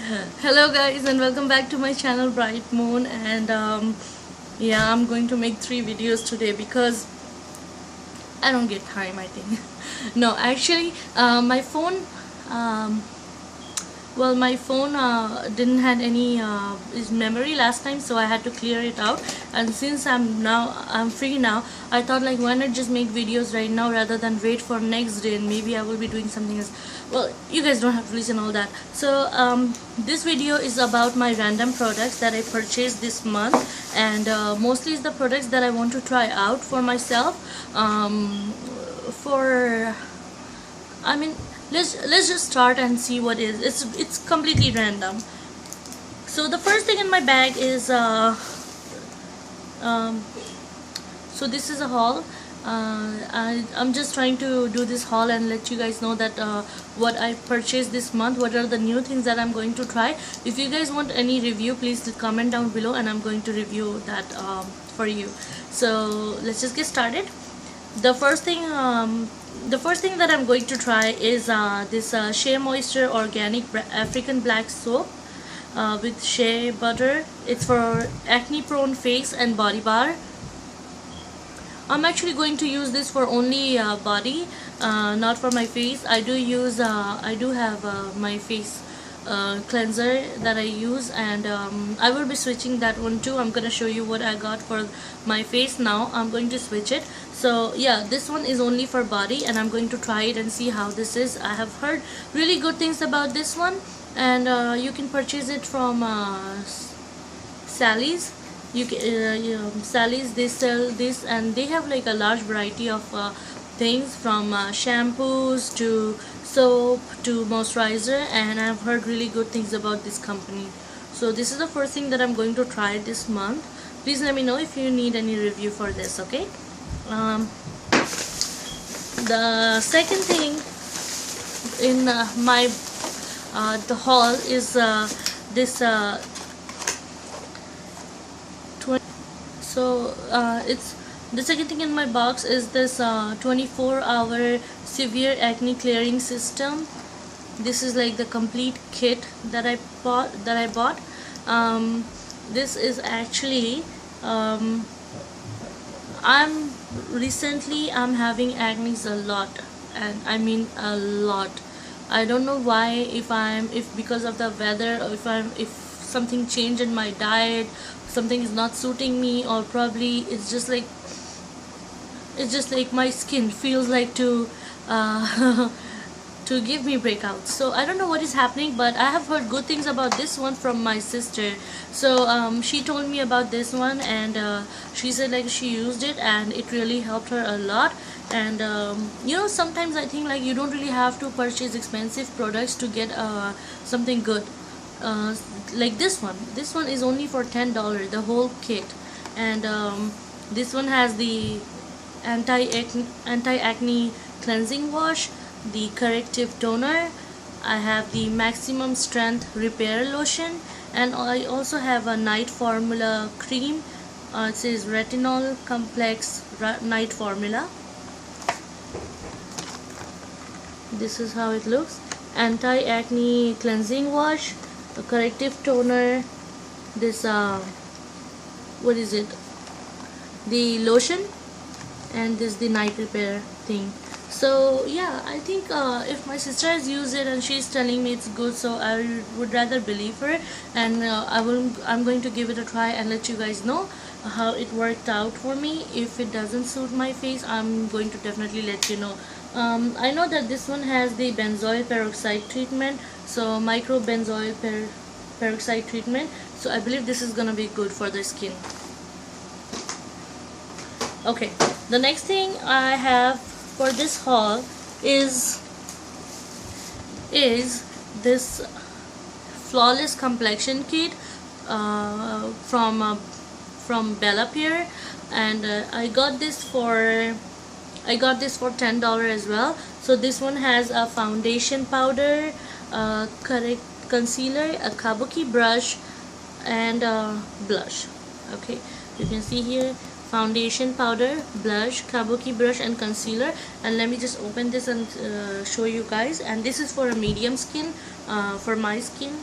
Hello guys, and welcome back to my channel Bright Moon. And yeah, I'm going to make 3 videos today because I don't get time, I think. No, actually, my phone um, my phone didn't had any is memory last time, so I had to clear it out. And since I'm free now, I thought, like, why not just make videos right now rather than wait for next day, and maybe I will be doing something else. Well, you guys don't have to listen all that. So this video is about my random products that I purchased this month, and mostly is the products that I want to try out for myself. For I mean, let's just start and see what is. It's completely random. So the first thing in my bag is so this is a haul. I'm just trying to do this haul and let you guys know that what I purchased this month, what are the new things that I'm going to try. If you guys want any review, please comment down below and I'm going to review that for you. So let's just get started. The first thing that I'm going to try is this Shea Moisture Organic African Black Soap with shea butter. It's for acne prone face and body bar. I'm actually going to use this for only body, not for my face. I do have my face cleanser that I use, and I will be switching that one too. I'm gonna show you what I got for my face now. I'm going to switch it. So yeah, this one is only for body, and I'm going to try it and see how this is. I have heard really good things about this one, and you can purchase it from Sally's. Sally's, they sell this, and they have like a large variety of things, from shampoos to soap to moisturizer, and I've heard really good things about this company. So this is the first thing that I'm going to try this month. Please let me know if you need any review for this, okay? The second thing in my the haul is this it's the second thing in my box is this 24-hour severe acne clearing system. This is like the complete kit that I bought. This is actually I'm having acne a lot, and I mean a lot. I don't know why, if because of the weather, or if something changed in my diet, something is not suiting me, or probably it's just like my skin feels like to to give me breakouts. So I don't know what is happening, but I have heard good things about this one from my sister. So she told me about this one, and she said like she used it and it really helped her a lot. And you know, sometimes I think like you don't really have to purchase expensive products to get something good. Like this one is only for $10, the whole kit. And this one has the anti-acne cleansing wash, the corrective toner, I have the maximum strength repair lotion, and I also have a night formula cream. It says retinol complex night formula. This is how it looks. Anti-acne cleansing wash, a corrective toner, this what is it, the lotion, and this the night repair thing. So yeah, I think if my sister has used it and she's telling me it's good, so I would rather believe her, and I'm going to give it a try and let you guys know how it worked out for me. If it doesn't suit my face, I'm going to definitely let you know. I know that this one has the benzoyl peroxide treatment, so micro benzoyl peroxide treatment, so I believe this is gonna be good for the skin. Okay, the next thing I have for this haul is this flawless complexion kit from Bella Pierre, and I got this for $10 as well. So this one has a foundation powder, correct concealer, a kabuki brush, and blush. Okay, you can see here, foundation powder, blush, kabuki brush, and concealer. And let me just open this and show you guys. And this is for a medium skin, for my skin.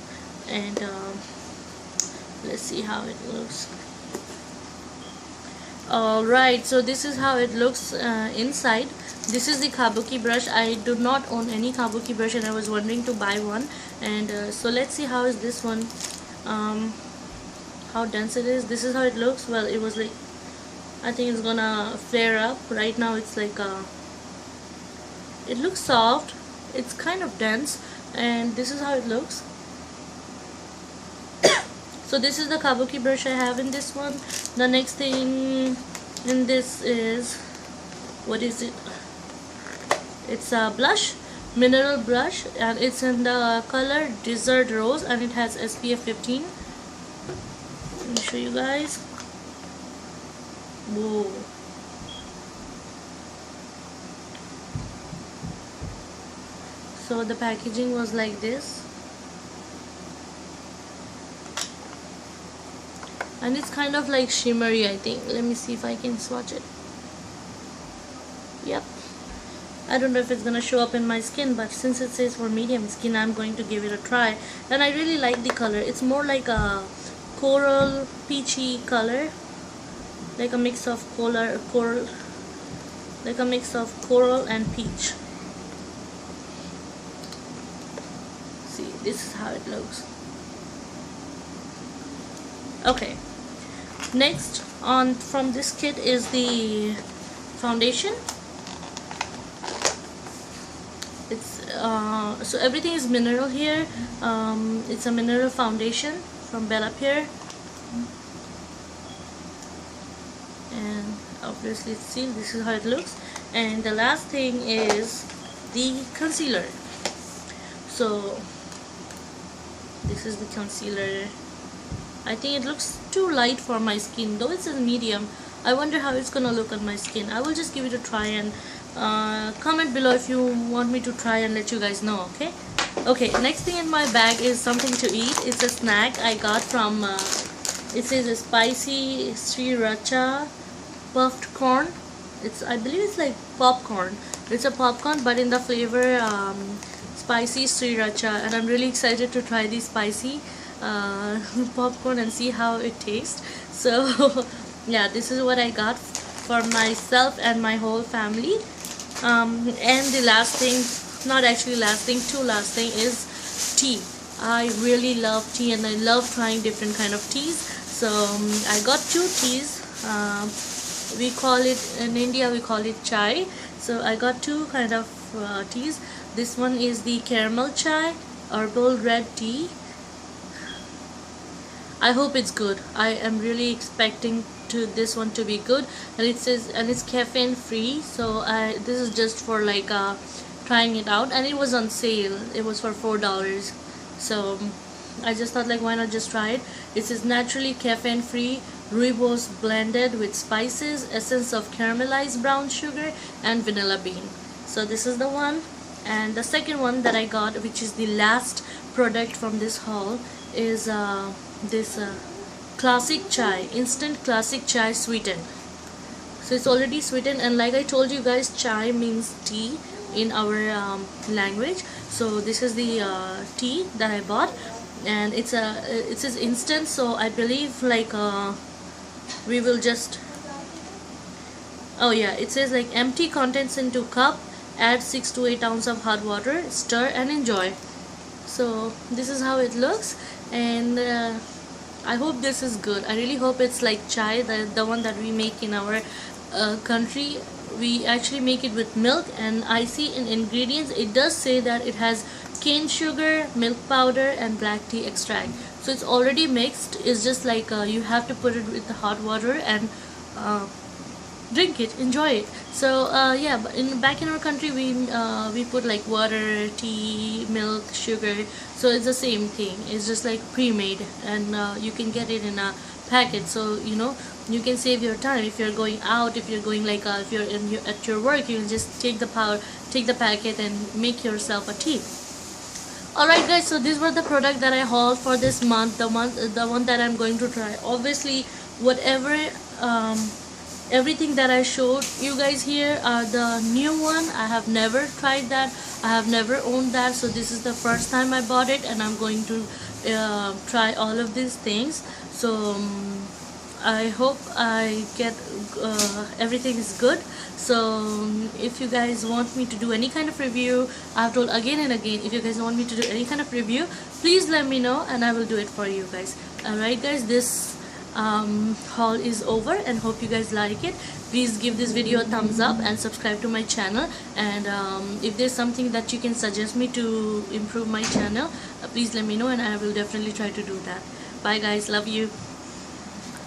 And let's see how it looks. Alright, so this is how it looks inside. This is the kabuki brush. I do not own any kabuki brush and I was wondering to buy one. And so let's see how is this one, how dense it is. This is how it looks. Well, it was like, I think it's gonna flare up. Right now it's like it looks soft, it's kind of dense, and this is how it looks. So this is the kabuki brush I have in this one. The next thing in this is, what is it? It's a blush, mineral blush, and it's in the color Desert Rose, and it has SPF 15. Let me show you guys. Whoa. So the packaging was like this, and it's kind of like shimmery, I think. Let me see if I can swatch it. Yep, I don't know if it's gonna show up in my skin, but since it says for medium skin, I'm going to give it a try. And I really like the color. It's more like a coral peachy color, like a mix of coral, like a mix of coral and peach. See, this is how it looks. Okay, next on from this kit is the foundation. It's so everything is mineral here. It's a mineral foundation from Bella Pierre, and obviously it's sealed. This is how it looks. And the last thing is the concealer. So this is the concealer. I think it looks too light for my skin, though it's a medium. I wonder how it's gonna look on my skin. I will just give it a try, and comment below if you want me to try and let you guys know. Okay, next thing in my bag is something to eat. It's a snack I got from it says a spicy sriracha puffed corn. I believe it's like popcorn. It's a popcorn, but in the flavor spicy sriracha, and I'm really excited to try the spicy popcorn and see how it tastes. So yeah, this is what I got for myself and my whole family. And the last thing, not actually last thing, two last thing is tea. I really love tea, and I love trying different kind of teas. So I got two teas. We call it, in India we call it chai. So I got two kind of teas. This one is the caramel chai herbal red tea. I hope it's good. I am really expecting this one to be good, and it says, and it's caffeine free. So this is just for like trying it out, and it was on sale. It was for $4. So I just thought, like, why not just try it. It says naturally caffeine free, rooibos blended with spices, essence of caramelized brown sugar, and vanilla bean. So this is the one. And the second one that I got, which is the last product from this haul, is this classic chai, instant classic chai sweetened. So it's already sweetened, and like I told you guys, chai means tea in our language. So this is the tea that I bought, and it says instant. So I believe like we will just, oh yeah, it says like empty contents into cup, add 6 to 8 ounces of hot water, stir and enjoy. So this is how it looks, and I hope this is good. I really hope it's like chai, the one that we make in our country. We actually make it with milk, and I see in ingredients it does say that it has cane sugar, milk powder, and black tea extract. So it's already mixed. It's just like you have to put it with the hot water and drink it, enjoy it. So yeah, but back in our country we put like water, tea, milk, sugar. So it's the same thing. It's just like pre-made, and you can get it in a packet. So you know, you can save your time if you're going out, if you're going like if you're at your work, you can just take the packet and make yourself a tea. Alright guys, so these were the product that I hauled for this month, the one that I'm going to try. Obviously whatever everything that I showed you guys here are the new one. I have never tried that. I have never owned that, so this is the first time I bought it, and I'm going to try all of these things. So I hope I get everything is good. So if you guys want me to do any kind of review, I've told again and again, if you guys want me to do any kind of review, please let me know and I will do it for you guys. Alright guys, this haul is over, and hope you guys like it. Please give this video a thumbs up and subscribe to my channel, and if there's something that you can suggest me to improve my channel, please let me know and I will definitely try to do that. Bye guys, love you.